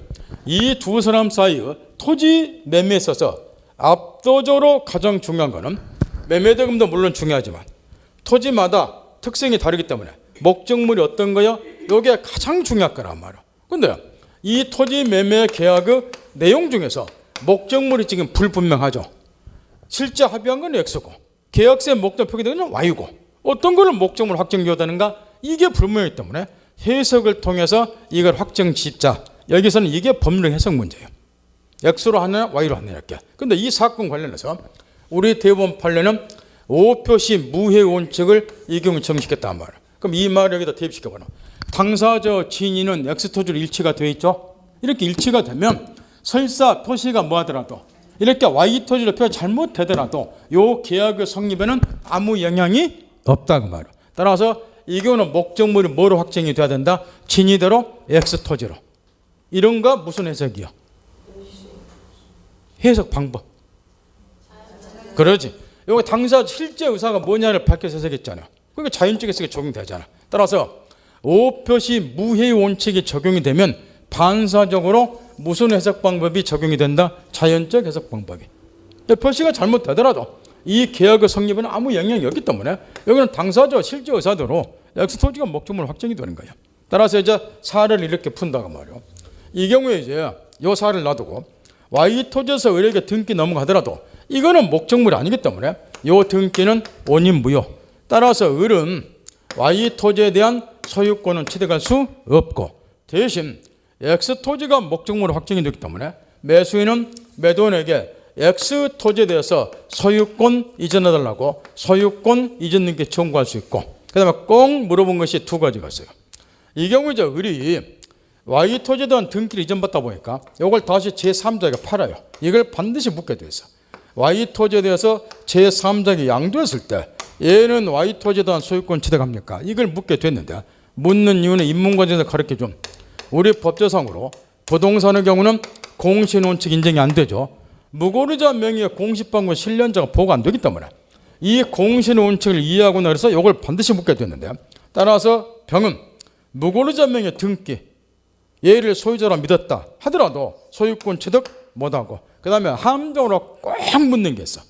이 두 사람 사이의 토지 매매에 있어서 압도적으로 가장 중요한 거는 매매대금도 물론 중요하지만 토지마다 특성이 다르기 때문에 목적물이 어떤 거요? 이게 가장 중요한 거란 말이에요. 근데 이 토지 매매 계약의 내용 중에서 목적물이 지금 불분명하죠. 실제 합의한 건 X고 계약서에 목적 표기된 건 Y고 어떤 거를 목적물 확정지어다는가 이게 불분명하기 때문에 해석을 통해서 이걸 확정 짓자. 여기서는 이게 법률 해석 문제예요. X로 하느냐 Y로 하느냐 이렇게. 근데 이 사건 관련해서 우리 대법원 판례는 오표시 무해 원칙을 이 경우에 정식했단 말이에요. 그럼 이 말을 여기다 대입시켜봐라. 당사자 진위는 X토지로 일치가 되어 있죠. 이렇게 일치가 되면 설사 표시가 뭐하더라도 이렇게 Y토지로 표시 잘못되더라도 이 계약의 성립에는 아무 영향이 없다 그 말이에요. 따라서 이 경우는 목적물이 뭐로 확정이 돼야 된다? 진위대로 X토지로. 이런 거 무슨 해석이요? 해석 방법. 그러지. 여기 당사 실제 의사가 뭐냐를 밝혀서 해석했잖아요. 그러니까 자연적 해석이 적용되잖아. 따라서 오표시 무해 원칙이 적용이 되면 반사적으로 무슨 해석 방법이 적용이 된다? 자연적 해석 방법이. 표시가 잘못되더라도 이 계약의 성립은 아무 영향이 없기 때문에 여기는 당사자 실제 의사대로 X토지가 목적물 확정이 되는 거예요. 따라서 이제 사례를 이렇게 푼다고 말이에요. 이 경우에 이제 이 사례를 놔두고 Y토지에서 의뢰에게 등기 넘어가더라도 이거는 목적물이 아니기 때문에 이 등기는 원인 무효. 따라서 을은 Y토지에 대한 소유권은 취득할 수 없고 대신 X토지가 목적물로 확정이 되기 때문에 매수인은 매도인에게 X토지에 대해서 소유권 이전해달라고 소유권 이전 등기 청구할 수 있고 그 다음에 꼭 물어본 것이 두 가지가 있어요. 이 경우 이제 을이 Y토지에 대한 등기를 이전받다 보니까 이걸 다시 제3자에게 팔아요. 이걸 반드시 묻게 돼 있어. Y토지에 대해서 제3자에게 양도했을 때 얘는 Y토지에 대한 소유권 취득합니까? 이걸 묻게 됐는데 묻는 이유는 인문과정에서 가르쳐준 우리 법조상으로 부동산의 경우는 공신원칙 인정이 안 되죠. 무고르자 명의의 공시방문 실련자가 보고 안 되기 때문에 이 공신원칙을 이해하고 나서 이걸 반드시 묻게 됐는데 따라서 병은 무고르자 명의의 등기 얘를 소유자로 믿었다 하더라도 소유권 취득 못하고 그 다음에 함정으로 꼭 묻는 게 있어.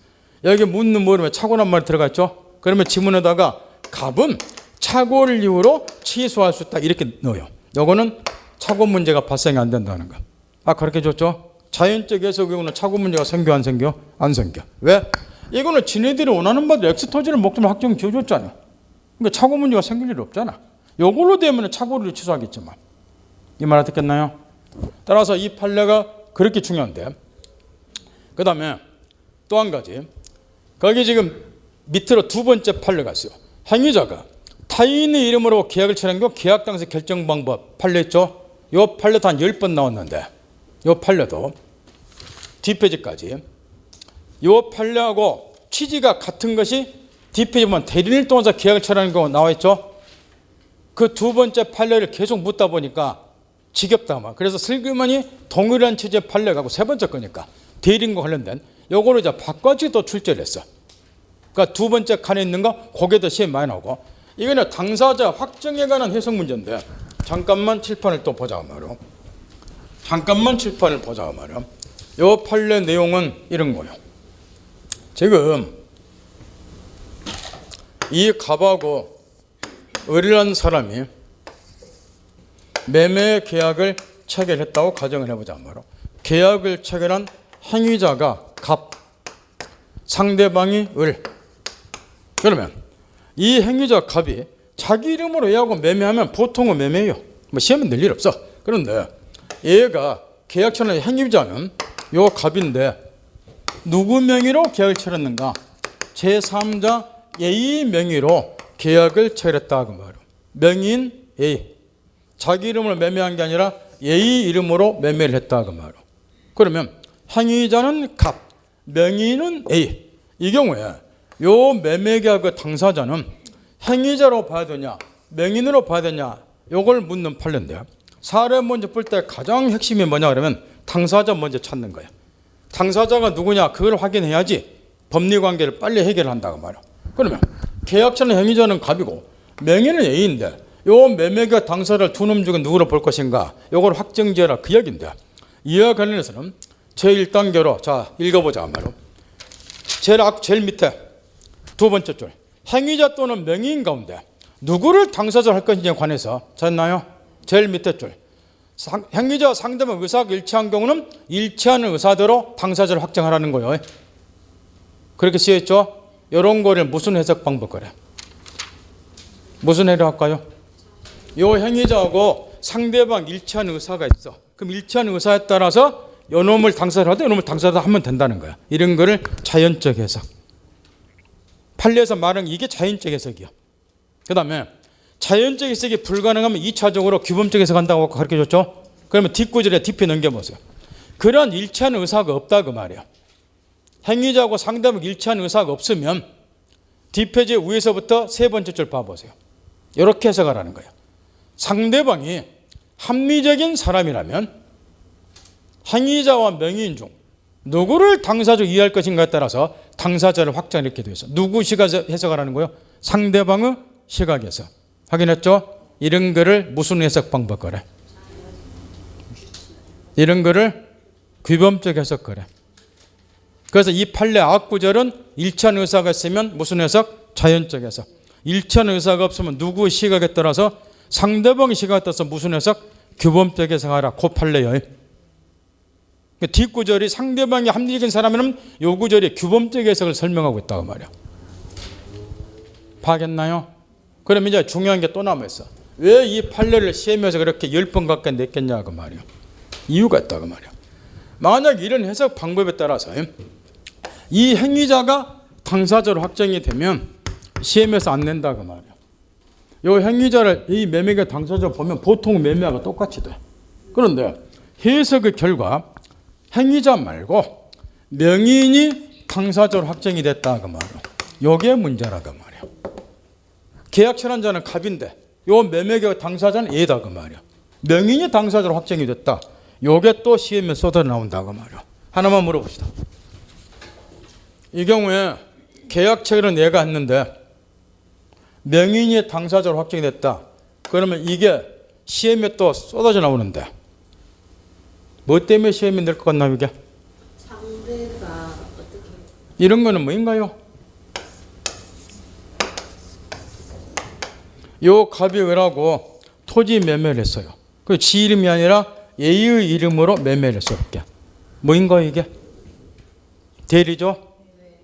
여기 묻는 뭐라면 착오란 말이 들어가 있죠. 그러면 지문에다가 갑은 착오를 이유로 취소할 수 있다 이렇게 넣어요. 요거는 착오 문제가 발생이 안 된다는 거. 그렇게 줬죠. 자연적 해석 경우는 착오 문제가 생겨 안 생겨? 안 생겨. 왜? 이거는 지네들이 원하는 바도 X토지를 목적으로 확정 지어줬잖아. 그러니까 착오 문제가 생길 일 없잖아. 요걸로 되면 착오를 취소하겠지만. 이 말 듣겠나요? 따라서 이 판례가 그렇게 중요한데 그 다음에 또 한 가지 거기 지금 밑으로 두 번째 판례 갔어요. 행위자가 타인의 이름으로 계약을 체결한 거 계약 당시 결정 방법 판례 있죠. 요 판례도 한 10번 나왔는데 요 판례도 뒷페이지까지 요 판례하고 취지가 같은 것이 뒷페이지 보면 대리인을 통해서 계약을 체결하는 거 나와 있죠. 그 두 번째 판례를 계속 묻다 보니까 지겹다 막. 그래서 슬그머니 동일한 취지의 판례 가고 세 번째 거니까 대리인과 관련된 요거를 이제 바꿔지 또 출제를 했어. 그러니까 두 번째 칸에 있는 거 거기에도 시험 많이 나오고 이거는 당사자 확정에 관한 해석 문제인데 잠깐만 칠판을 또 보자 말이야. 잠깐만 칠판을 보자 말이야. 요 판례 내용은 이런 거예요. 지금 이 갑하고 을이라는 사람이 매매 계약을 체결했다고 가정을 해보자 말이야. 계약을 체결한 행위자가 갑, 상대방이 을. 그러면 이 행위자 갑이 자기 이름으로 얘하고 매매하면 보통은 매매예요. 뭐 시험은 낼 일 없어. 그런데 얘가 계약처는 행위자는 요 갑인데 누구 명의로 계약을 체결했는가? 제3자 A 명의로 계약을 체결했다 그 말이에요. 명의인 A. 자기 이름으로 매매한 게 아니라 A 이름으로 매매를 했다 그 말이에요. 그러면 행위자는 갑, 명의인은 A. 이 경우에 요 매매계약 당사자는 행위자로 봐야 되냐, 명의인으로 봐야 되냐, 요걸 묻는 판례인데요. 사례 먼저 볼 때 가장 핵심이 뭐냐 그러면 당사자 먼저 찾는 거예요. 당사자가 누구냐 그걸 확인해야지 법리관계를 빨리 해결한다고 말이에요. 그러면 계약자는 행위자는 갑이고 명의는 A인데 요 매매계약 당사자를 두 놈 중에 누구로 볼 것인가 요걸 확정지어라 그 얘기인데 이와 관련해서는 제1단계로 자 읽어보자 말이에요. 제일 밑에 두 번째 줄 행위자 또는 명의인 가운데 누구를 당사자로 할 것인지에 관해서 찾나요? 제일 밑에 줄 행위자와 상대방 의사가 일치한 경우는 일치하는 의사대로 당사자를 확정하라는 거예요. 그렇게 쓰여있죠? 이런 거를 무슨 해석 방법 그래? 무슨 해석 할까요? 요 행위자하고 상대방 일치하는 의사가 있어. 그럼 일치하는 의사에 따라서 요 놈을 당사자로 하되 요 놈을 당사자로 하면 된다는 거야. 이런 거를 자연적 해석. 판례에서 말하는 이게 자연적 해석이야. 그 다음에 자연적 해석이 불가능하면 2차적으로 규범적 해석한다고 가르쳐줬죠. 그러면 뒷구절에 뒷표 넘겨보세요. 그런 일치하는 의사가 없다 그 말이야. 행위자하고 상대방 일치하는 의사가 없으면 뒷페이지 위에서부터 세 번째 줄 봐보세요. 이렇게 해석하라는 거예요. 상대방이 합리적인 사람이라면 행위자와 명의인 중 누구를 당사자로 이해할 것인가에 따라서 당사자를 확장 이렇게 되어 있어. 누구 시각 해석하라는 거예요? 상대방의 시각에서. 확인했죠? 이런 거를 무슨 해석 방법 그래? 이런 거를 규범적 해석 그래. 그래서 이 판례 앞구절은 일치하는 의사가 있으면 무슨 해석? 자연적 해석. 일치하는 의사가 없으면 누구의 시각에 따라서 상대방의 시각에 따라서 무슨 해석? 규범적 해석하라. 그 판례요. 뒷구절이 상대방이 합리적인 사람이라면 요 구절이 규범적 해석을 설명하고 있다고 말이야. 파겠나요? 그럼 이제 중요한 게 또 남아있어. 왜 이 판례를 시험에서 그렇게 10번 가까이 냈겠냐고 말이야. 이유가 있다고 말이야. 만약 이런 해석 방법에 따라서 이 행위자가 당사자로 확정이 되면 시험에서 안 낸다고 말이야. 이 행위자를 이 매매가 당사자로 보면 보통 매매하고 똑같이 돼. 그런데 해석의 결과 행위자 말고 명의인이 당사자로 확정이 됐다 그 말이야. 이게 문제라고 말이야. 계약처한 자는 갑인데 요 매매계약 당사자는 A다 그 말이야. 명의인이 당사자로 확정이 됐다. 요게 또 시험에 쏟아 나온다고 말이야. 하나만 물어봅시다. 이 경우에 계약 체결은 얘가 했는데 명의인이 당사자로 확정이 됐다. 그러면 이게 시험에 또 쏟아져 나오는데 뭐 때문에 시험에 낼 것 같나 이게? 상대가 어떻게? 이런 거는 뭐인가요? 요 갑이 을하고 토지 매매를 했어요. 그 지 이름이 아니라 A의 이름으로 매매를 했어요. 뭐인가요 이게? 대리죠?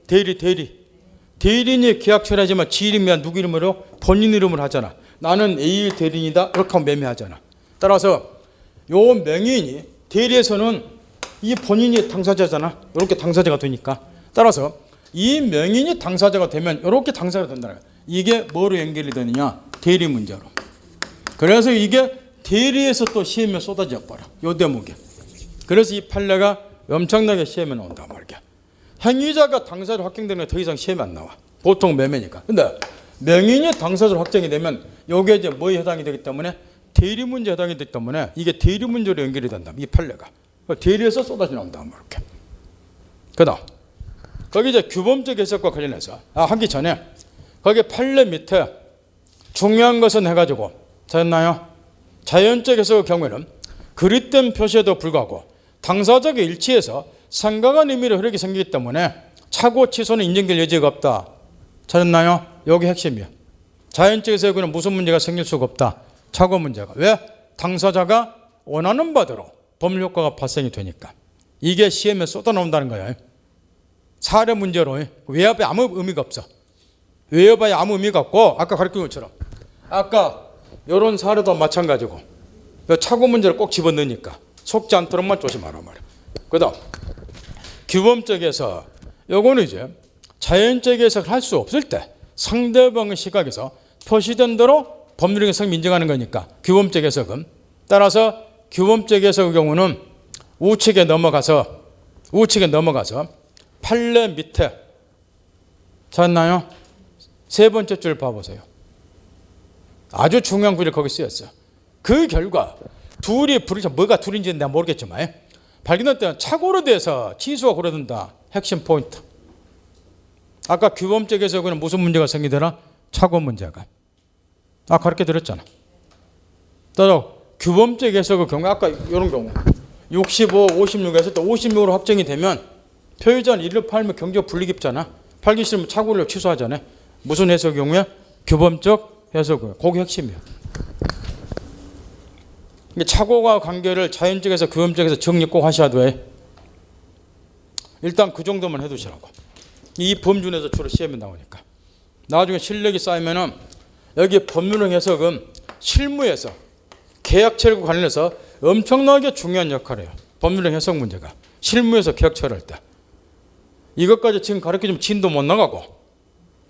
대리. 대리인이 계약 체결하지만 지 이름이 아니라 누구 이름으로? 본인 이름으로 하잖아. 나는 A의 대리인이다. 이렇게 하면 매매하잖아. 따라서 요 명의인이 대리에서는 이 본인이 당사자잖아. 이렇게 당사자가 되니까. 따라서 이 명인이 당사자가 되면 이렇게 당사자가 된다는 거예요. 이게 뭐로 연결이 되느냐? 대리 문제로. 그래서 이게 대리에서 또 시험에 쏟아져 버려. 요 대목에. 그래서 이 판례가 엄청나게 시험에 나온단 말이야. 행위자가 당사자로 확정되면 더 이상 시험에 안 나와. 보통 매매니까. 근데 명인이 당사자로 확정이 되면 요게 이제 뭐에 해당이 되기 때문에 대리 문제에 해당이 되기 때문에 이게 대리 문제로 연결이 된다. 이 판례가. 대리에서 쏟아져 나온다. 이렇게. 그다음 거기 이제 규범적 해석과 관련해서 하기 전에 거기 판례 밑에 중요한 것은 해가지고 찾았나요? 자연적 해석의 경우에는 그릇된 표시에도 불구하고 당사자가 일치해서 상각한 의미로 흐르게 생기기 때문에 착오 취소는 인정될 여지가 없다. 찾았나요? 여기 핵심이에요. 자연적 해석에는 무슨 문제가 생길 수가 없다. 착오 문제가. 왜? 당사자가 원하는 바대로 법률 효과가 발생이 되니까. 이게 시험에 쏟아나온다는 거예요. 사례 문제로 외압에 아무 의미가 없어. 외압에 아무 의미가 없고 아까 가르친 것처럼 아까 이런 사례도 마찬가지고 착오 문제를 꼭 집어넣으니까 속지 않도록만 조심하라 말이야. 그다음 규범적에서 요거는 이제 자연적 해석을 할 수 없을 때 상대방의 시각에서 표시된 대로 법률의 해석을 인정하는 거니까 규범적 해석은 따라서 규범적 해석의 경우는 우측에 넘어가서 판례 밑에 찾나요? 세 번째 줄 봐보세요. 아주 중요한 구절이 거기 쓰였어요. 그 결과 둘이 부르자 뭐가 둘인지는 내가 모르겠지만 발견할 때는 착오로 돼서 취소가 고려된다. 핵심 포인트. 아까 규범적 해석에는 무슨 문제가 생기더라? 착오 문제가. 아까 그렇게 들었잖아. 따라 규범적 해석의 경우 아까 이런 경우 65, 56 했을 때 56으로 확정이 되면 표의자는 이를 팔면 경제가 불리깁잖아. 팔기 싫으면 착오를 취소하잖아. 무슨 해석의 경우에? 규범적 해석이에요. 그게 핵심이에요. 착오와 관계를 자연적에서 규범적에서 정리 꼭 하셔야 돼. 일단 그 정도만 해두시라고. 이 범준에서 주로 시험에 나오니까. 나중에 실력이 쌓이면은 여기 법률형 해석은 실무에서 계약 처리과 관련해서 엄청나게 중요한 역할을 해요. 법률형 해석 문제가. 실무에서 계약 처리할 때. 이것까지 지금 가르쳐주면 진도 못 나가고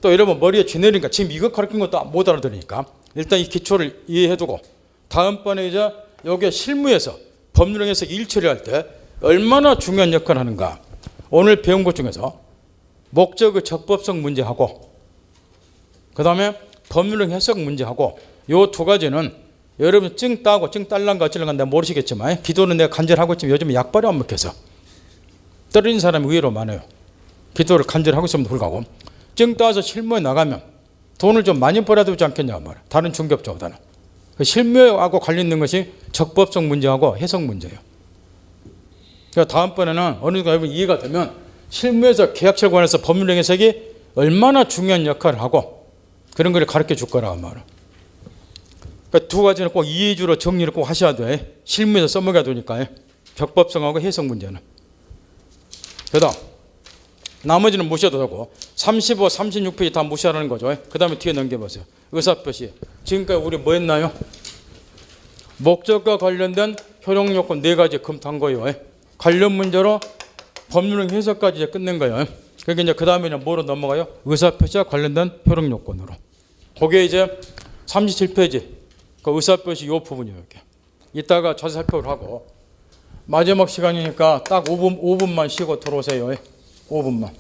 또 여러분 머리에 쥐내리니까 지금 이거 가르친 것도 못 알아들으니까 일단 이 기초를 이해해두고 다음번에 이제 여기에 실무에서 법률형 해석 일처리할 때 얼마나 중요한 역할을 하는가. 오늘 배운 것 중에서 목적의 적법성 문제하고 그 다음에 법률형 해석 문제하고 요 두 가지는 여러분 증 따고 증 딸란가 어쩌란가 내가 모르시겠지만 기도는 내가 간절히 하고 있지만 요즘 약발이 안 먹혀서 떨어진 사람이 의외로 많아요. 기도를 간절히 하고 있음에도 불구하고 증 따서 실무에 나가면 돈을 좀 많이 벌어야 되지 않겠냐 말이야. 다른 중개업자보다는. 실무하고 관련 있는 것이 적법성 문제하고 해석 문제예요. 그러니까 다음번에는 어느 정도 여러분 이해가 되면 실무에서 계약처에 관해서 법률형 해석이 얼마나 중요한 역할을 하고 그런 걸 가르쳐 줄 거라고 말이야. 그러니까 두 가지는 꼭 이해주로 정리를 꼭 하셔야 돼. 실무에서 써먹어야 되니까. 적법성하고 해석 문제는. 그 다음 나머지는 무시해도 되고 35, 36페이지 다 무시하라는 거죠. 그 다음에 뒤에 넘겨보세요. 의사표시. 지금까지 우리 뭐 했나요? 목적과 관련된 효력요건 4가지 검토한 거예요. 관련 문제로 법률형 해석까지 이제 끝낸 거예요. 그러니까 이제 그 다음에는 뭐로 넘어가요? 의사표시와 관련된 효력요건으로. 그게 이제 37페이지. 그 의사표시 요 부분이에요. 이렇게. 이따가 자세히 살펴보도록 하고 마지막 시간이니까 딱 5분만 쉬고 들어오세요. 5분만.